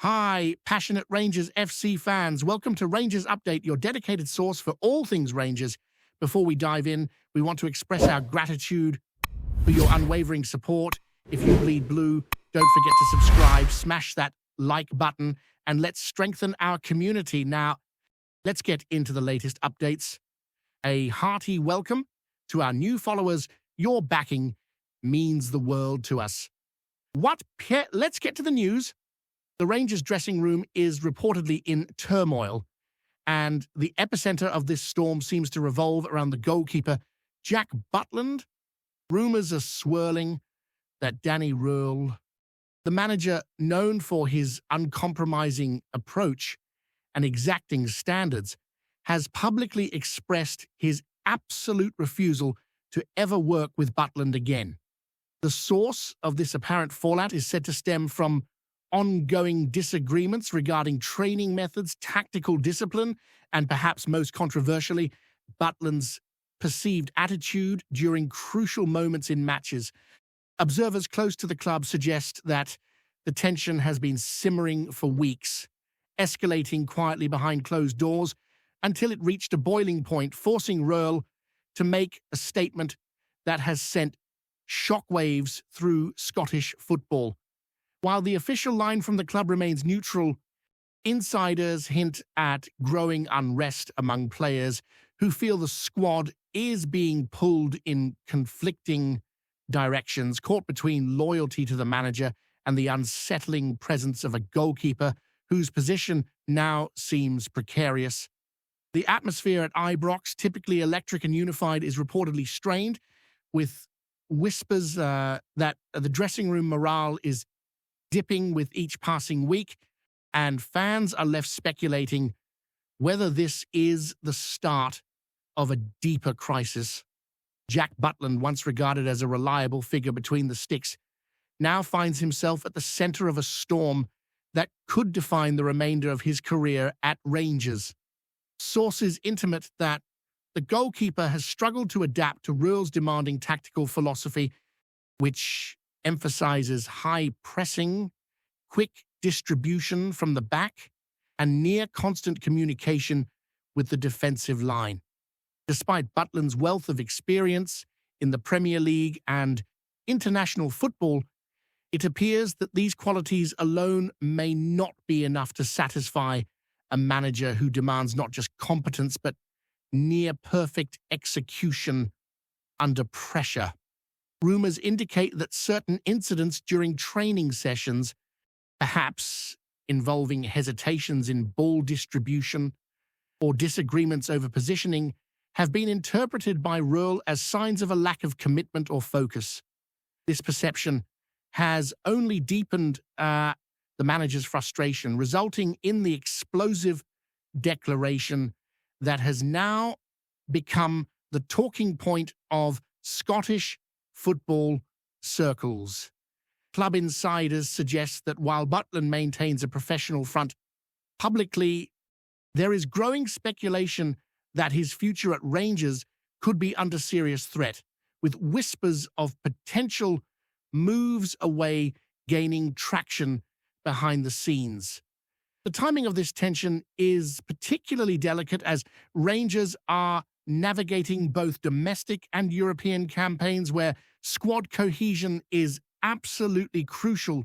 Hi, passionate Rangers FC fans. Welcome to Rangers Update, your dedicated source for all things Rangers. Before we dive in, we want to express our gratitude for your unwavering support. If you bleed blue, don't forget to subscribe, smash that like button, and let's strengthen our community. Now, let's get into the latest updates. A hearty welcome to our new followers. Your backing means the world to us. Let's get to the news. The Rangers dressing room is reportedly in turmoil, and the epicenter of this storm seems to revolve around the goalkeeper, Jack Butland. Rumors are swirling that Danny RÖHL, the manager known for his uncompromising approach and exacting standards, has publicly expressed his absolute refusal to ever work with Butland again. The source of this apparent fallout is said to stem from ongoing disagreements regarding training methods, tactical discipline, and perhaps most controversially, Butland's perceived attitude during crucial moments in matches. Observers close to the club suggest that the tension has been simmering for weeks, escalating quietly behind closed doors until it reached a boiling point, forcing RÖHL to make a statement that has sent shockwaves through Scottish football. While the official line from the club remains neutral, insiders hint at growing unrest among players who feel the squad is being pulled in conflicting directions, caught between loyalty to the manager and the unsettling presence of a goalkeeper whose position now seems precarious. The atmosphere at Ibrox, typically electric and unified, is reportedly strained, with whispers that the dressing room morale is dipping with each passing week, and fans are left speculating whether this is the start of a deeper crisis. Jack Butland, once regarded as a reliable figure between the sticks, now finds himself at the center of a storm that could define the remainder of his career at Rangers. Sources intimate that the goalkeeper has struggled to adapt to RÖHL's demanding tactical philosophy, which emphasizes high pressing, quick distribution from the back, and near constant communication with the defensive line. Despite Butland's wealth of experience in the Premier League and international football, it appears that these qualities alone may not be enough to satisfy a manager who demands not just competence but near-perfect execution under pressure. Rumors indicate that certain incidents during training sessions, perhaps involving hesitations in ball distribution or disagreements over positioning, have been interpreted by RÖHL as signs of a lack of commitment or focus. This perception has only deepened the manager's frustration, resulting in the explosive declaration that has now become the talking point of Scottish football circles. Club insiders suggest that while Butland maintains a professional front publicly, there is growing speculation that his future at Rangers could be under serious threat, with whispers of potential moves away gaining traction behind the scenes. The timing of this tension is particularly delicate as Rangers are navigating both domestic and European campaigns where squad cohesion is absolutely crucial.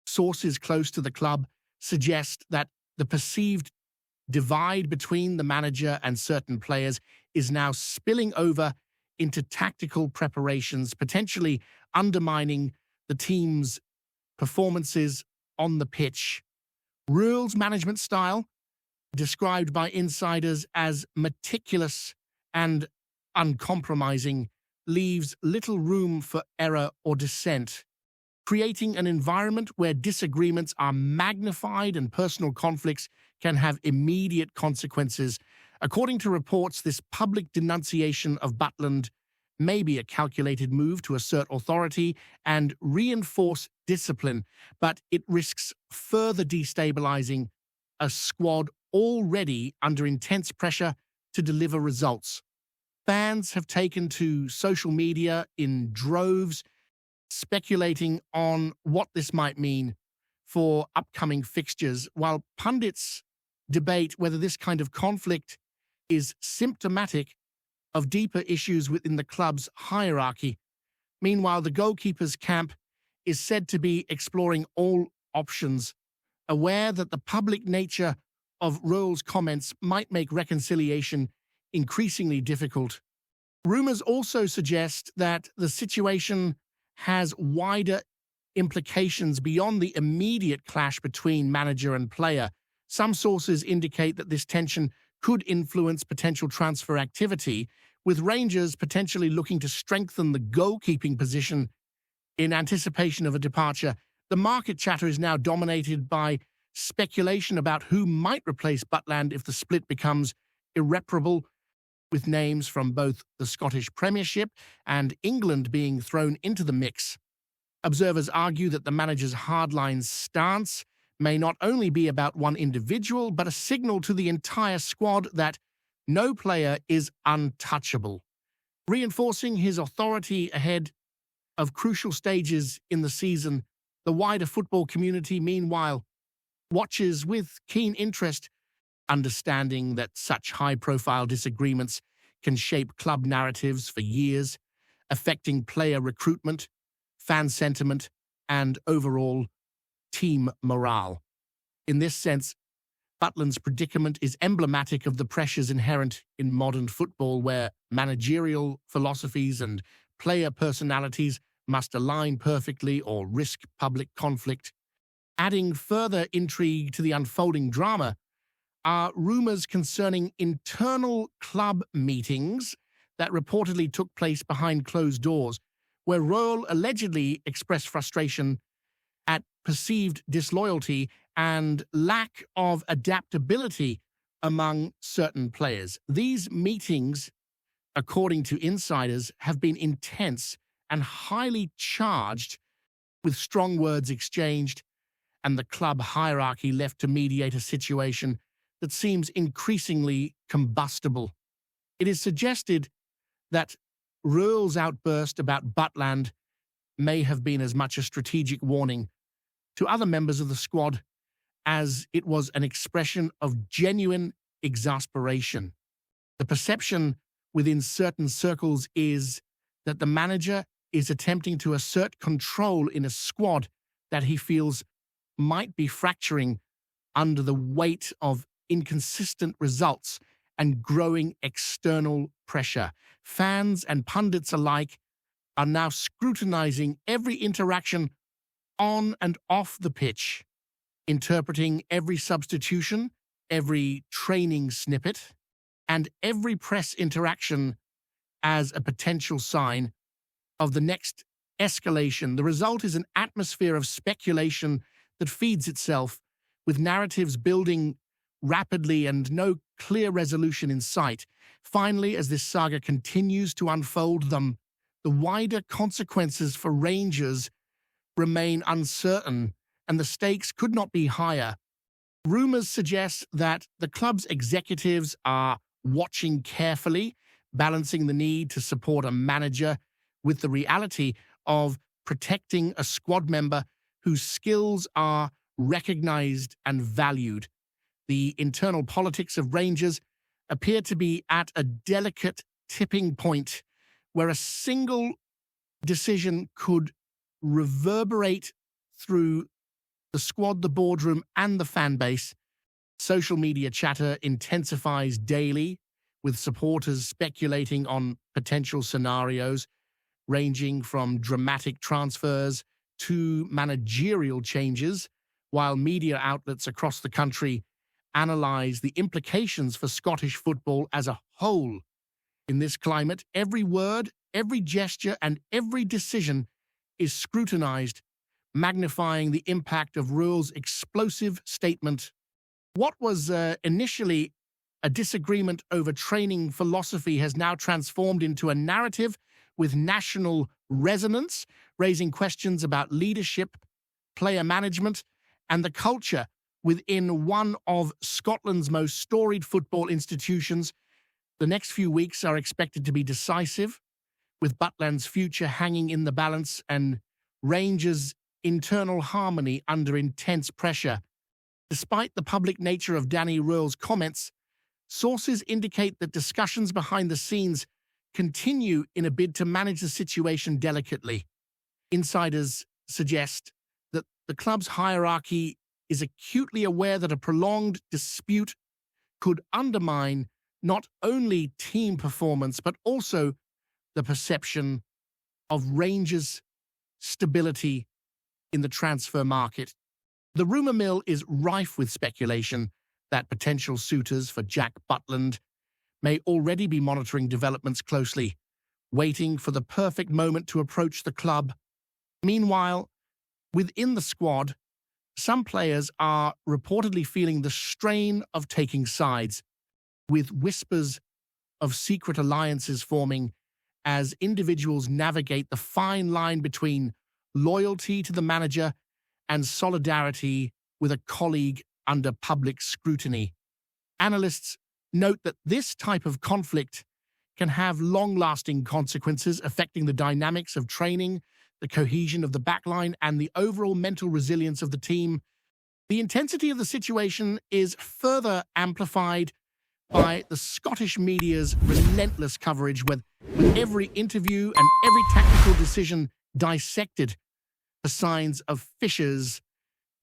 Sources close to the club suggest that the perceived divide between the manager and certain players is now spilling over into tactical preparations, potentially undermining the team's performances on the pitch. RÖHL's management style, described by insiders as meticulous and uncompromising, leaves little room for error or dissent, creating an environment where disagreements are magnified and personal conflicts can have immediate consequences. According to reports, this public denunciation of Butland may be a calculated move to assert authority and reinforce discipline, but it risks further destabilizing a squad already under intense pressure to deliver results. Fans have taken to social media in droves, speculating on what this might mean for upcoming fixtures, while pundits debate whether this kind of conflict is symptomatic of deeper issues within the club's hierarchy. Meanwhile, the goalkeeper's camp is said to be exploring all options, aware that the public nature of RÖHL's comments might make reconciliation increasingly difficult. Rumors also suggest that the situation has wider implications beyond the immediate clash between manager and player. Some sources indicate that this tension could influence potential transfer activity, with Rangers potentially looking to strengthen the goalkeeping position in anticipation of a departure. The market chatter is now dominated by speculation about who might replace Butland if the split becomes irreparable, with names from both the Scottish Premiership and England being thrown into the mix. Observers argue that the manager's hardline stance may not only be about one individual, but a signal to the entire squad that no player is untouchable, reinforcing his authority ahead of crucial stages in the season. The wider football community, meanwhile, watches with keen interest, understanding that such high-profile disagreements can shape club narratives for years, affecting player recruitment, fan sentiment, and overall team morale. In this sense, Butland's predicament is emblematic of the pressures inherent in modern football, where managerial philosophies and player personalities must align perfectly or risk public conflict. Adding further intrigue to the unfolding drama are rumors concerning internal club meetings that reportedly took place behind closed doors, where RÖHL allegedly expressed frustration at perceived disloyalty and lack of adaptability among certain players. These meetings, according to insiders, have been intense and highly charged, with strong words exchanged, and the club hierarchy left to mediate a situation that seems increasingly combustible. It is suggested that RÖHL's outburst about Butland may have been as much a strategic warning to other members of the squad as it was an expression of genuine exasperation. The perception within certain circles is that the manager is attempting to assert control in a squad that he feels might be fracturing under the weight of inconsistent results and growing external pressure. Fans and pundits alike are now scrutinizing every interaction on and off the pitch, interpreting every substitution, every training snippet, and every press interaction as a potential sign of the next escalation. The result is an atmosphere of speculation that feeds itself, with narratives building rapidly and no clear resolution in sight. Finally, as this saga continues to unfold, the wider consequences for Rangers remain uncertain, and the stakes could not be higher. Rumors suggest that the club's executives are watching carefully, balancing the need to support a manager with the reality of protecting a squad member whose skills are recognized and valued. The internal politics of Rangers appear to be at a delicate tipping point, where a single decision could reverberate through the squad, the boardroom, and the fan base. Social media chatter intensifies daily, with supporters speculating on potential scenarios, ranging from dramatic transfers to managerial changes, while media outlets across the country analyze the implications for Scottish football as a whole. In this climate, every word, every gesture, and every decision is scrutinized, magnifying the impact of RÖHL's explosive statement. What was initially a disagreement over training philosophy has now transformed into a narrative with national resonance, raising questions about leadership, player management, and the culture within one of Scotland's most storied football institutions. The next few weeks are expected to be decisive, with Butland's future hanging in the balance and Rangers' internal harmony under intense pressure. Despite the public nature of Danny RÖHL's comments, sources indicate that discussions behind the scenes continue in a bid to manage the situation delicately. Insiders suggest that the club's hierarchy is acutely aware that a prolonged dispute could undermine not only team performance but also the perception of Rangers' stability in the transfer market. The rumour mill is rife with speculation that potential suitors for Jack Butland may already be monitoring developments closely, waiting for the perfect moment to approach the club. Meanwhile, within the squad, some players are reportedly feeling the strain of taking sides, with whispers of secret alliances forming as individuals navigate the fine line between loyalty to the manager and solidarity with a colleague under public scrutiny. Analysts note that this type of conflict can have long-lasting consequences affecting the dynamics of training, the cohesion of the backline, and the overall mental resilience of the team. The intensity of the situation is further amplified by the Scottish media's relentless coverage, with every interview and every tactical decision dissected for signs of fissures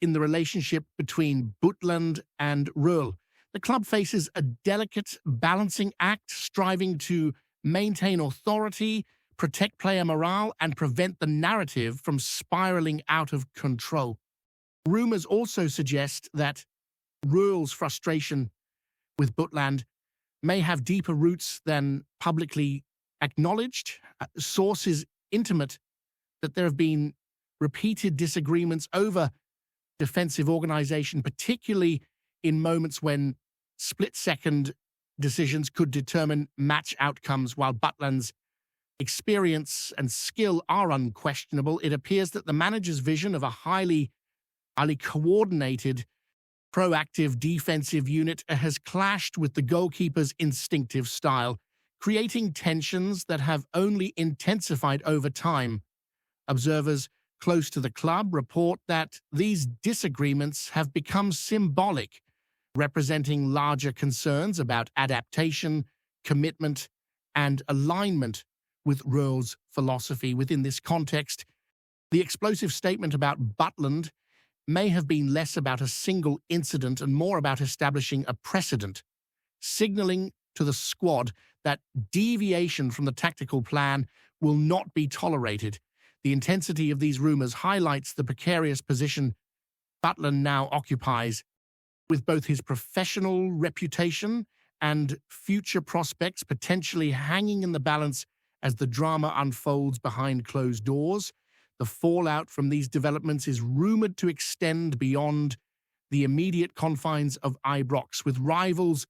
in the relationship between Butland and RÖHL. The club faces a delicate balancing act, striving to maintain authority, protect player morale, and prevent the narrative from spiraling out of control. Rumours also suggest that RÖHL's frustration with Butland may have deeper roots than publicly acknowledged. Sources intimate that there have been repeated disagreements over defensive organisation, particularly in moments when split-second decisions could determine match outcomes. While Butland's experience and skill are unquestionable, it appears that the manager's vision of a highly coordinated, proactive defensive unit has clashed with the goalkeeper's instinctive style, creating tensions that have only intensified over time. Observers close to the club report that these disagreements have become symbolic, representing larger concerns about adaptation, commitment, and alignment with RÖHL's philosophy. Within this context, the explosive statement about Butland may have been less about a single incident and more about establishing a precedent, signaling to the squad that deviation from the tactical plan will not be tolerated. The intensity of these rumours highlights the precarious position Butland now occupies, with both his professional reputation and future prospects potentially hanging in the balance as the drama unfolds behind closed doors. The fallout from these developments is rumoured to extend beyond the immediate confines of Ibrox, with rivals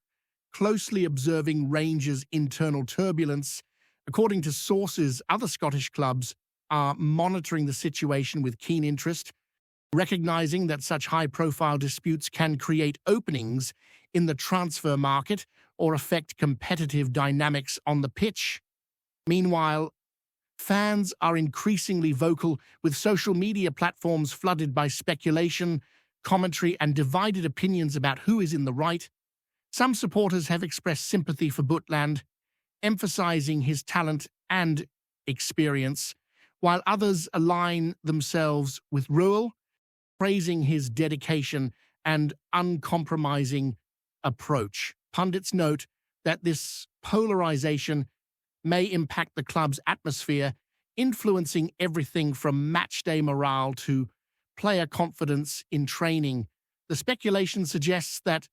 closely observing Rangers' internal turbulence. According to sources, other Scottish clubs are monitoring the situation with keen interest, recognizing that such high-profile disputes can create openings in the transfer market or affect competitive dynamics on the pitch. Meanwhile, fans are increasingly vocal, with social media platforms flooded by speculation, commentary, and divided opinions about who is in the right. Some supporters have expressed sympathy for Butland, emphasizing his talent and experience, while others align themselves with RÖHL, praising his dedication and uncompromising approach. Pundits note that this polarization may impact the club's atmosphere, influencing everything from matchday morale to player confidence in training. The speculation suggests that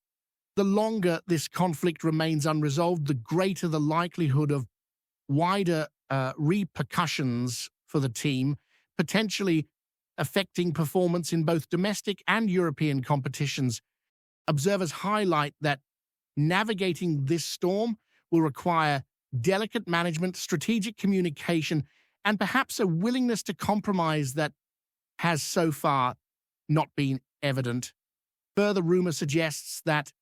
the longer this conflict remains unresolved, the greater the likelihood of wider repercussions for the team, potentially affecting performance in both domestic and European competitions. Observers highlight that navigating this storm will require delicate management, strategic communication, and perhaps a willingness to compromise that has so far not been evident. Further rumor suggests that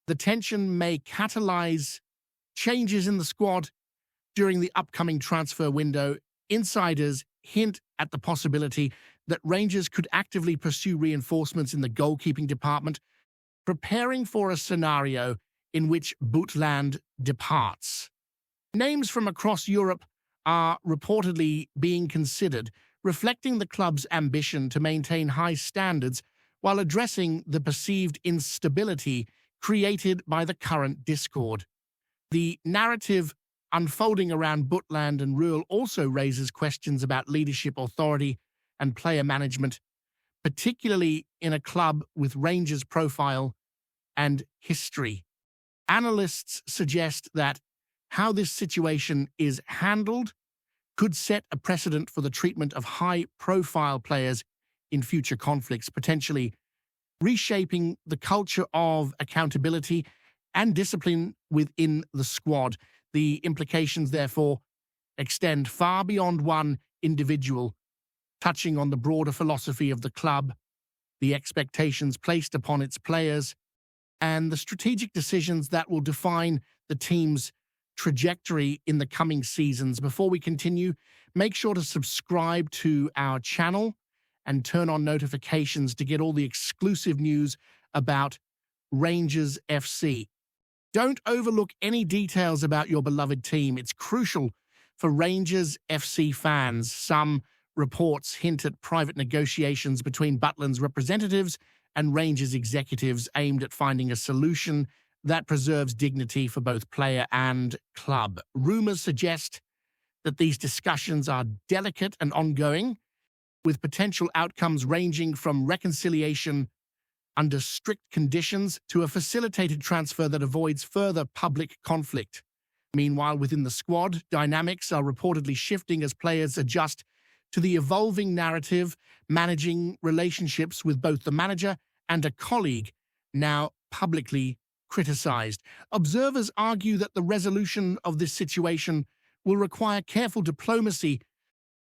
the tension may catalyze changes in the squad during the upcoming transfer window. Insiders hint at the possibility that Rangers could actively pursue reinforcements in the goalkeeping department, preparing for a scenario in which Butland departs. Names from across Europe are reportedly being considered, reflecting the club's ambition to maintain high standards while addressing the perceived instability created by the current discord. The narrative unfolding around Butland and RÖHL also raises questions about leadership authority and player management, particularly in a club with Rangers' profile and history. Analysts suggest that how this situation is handled could set a precedent for the treatment of high-profile players in future conflicts, potentially reshaping the culture of accountability and discipline within the squad. The implications, therefore, extend far beyond one individual, touching on the broader philosophy of the club, the expectations placed upon its players, and the strategic decisions that will define the team's trajectory in the coming seasons. Before we continue, make sure to subscribe to our channel and turn on notifications to get all the exclusive news about Rangers FC. Don't overlook any details about your beloved team. It's crucial for Rangers FC fans. Some reports hint at private negotiations between Butland's representatives and Rangers executives aimed at finding a solution that preserves dignity for both player and club. Rumors suggest that these discussions are delicate and ongoing, with potential outcomes ranging from reconciliation under strict conditions to a facilitated transfer that avoids further public conflict. Meanwhile, within the squad, dynamics are reportedly shifting as players adjust to the evolving narrative, managing relationships with both the manager and a colleague, now publicly criticized. Observers argue that the resolution of this situation will require careful diplomacy,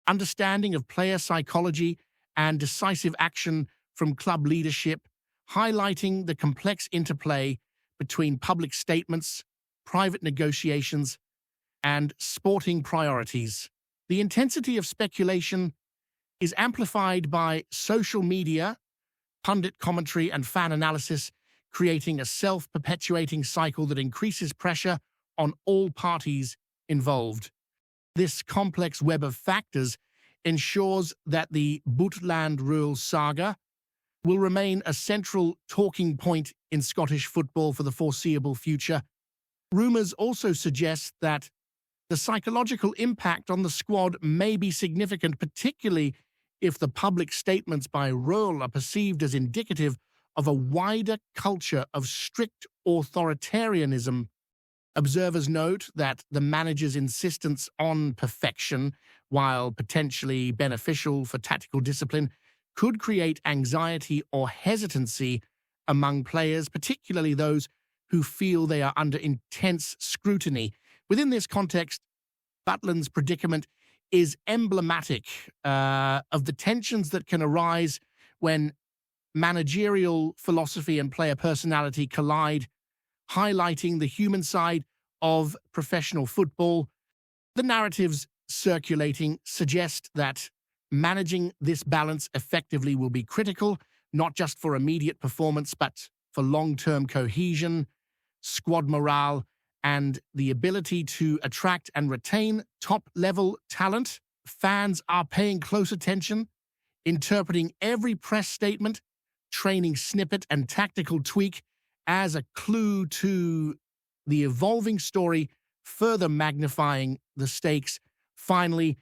understanding of player psychology, and decisive action from club leadership, highlighting the complex interplay between public statements, private negotiations, and sporting priorities. The intensity of speculation is amplified by social media, pundit commentary, and fan analysis, creating a self-perpetuating cycle that increases pressure on all parties involved. This complex web of factors ensures that the Butland-RÖHL saga will remain a central talking point in Scottish football for the foreseeable future. Rumours also suggest that the psychological impact on the squad may be significant, particularly if the public statements by RÖHL are perceived as indicative of a wider culture of strict authoritarianism. Observers note that the manager's insistence on perfection, while potentially beneficial for tactical discipline, could create anxiety or hesitancy among players, particularly those who feel they are under intense scrutiny. Within this context, Butland's predicament is emblematic of the tensions that can arise when managerial philosophy and player personality collide, highlighting the human side of professional football. The narratives circulating suggest that managing this balance effectively will be critical, not just for immediate performance, but for long-term cohesion, squad morale, and the ability to attract and retain top-level talent. Fans are paying close attention, interpreting every press statement, training snippet, and tactical tweak as a clue to the evolving story, further magnifying the stakes. Finally,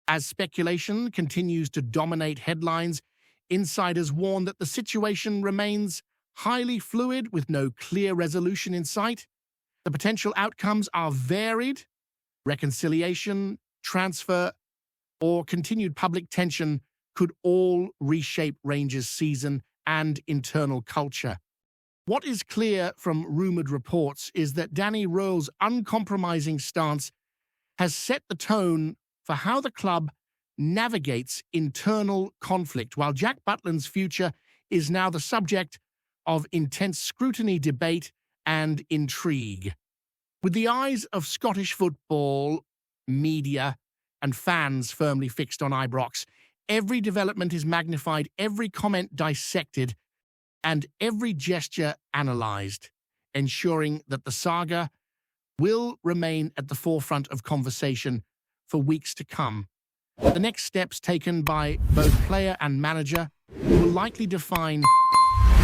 as speculation continues to dominate headlines, insiders warn that the situation remains highly fluid with no clear resolution in sight. The potential outcomes are varied: reconciliation, transfer, or continued public tension could all reshape Rangers' season and internal culture. What is clear from rumoured reports is that Danny Röhl's uncompromising stance has set the tone for how the club navigates internal conflict, while Jack Butland's future is now the subject of intense scrutiny, debate, and intrigue. With the eyes of Scottish football, media, and fans firmly fixed on Ibrox, Every development is magnified, every comment dissected, and every gesture analyzed, ensuring that the saga will remain at the forefront of conversation for weeks to come. The next steps taken by both player and manager will likely define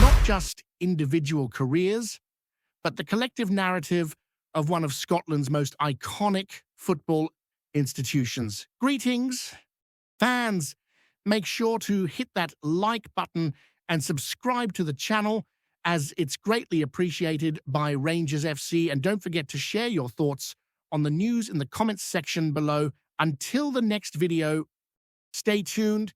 not just individual careers, but the collective narrative of one of Scotland's most iconic football institutions. Greetings, fans. Make sure to hit that like button and subscribe to the channel, as it's greatly appreciated by Rangers FC. And don't forget to share your thoughts on the news in the comments section below. Until the next video, stay tuned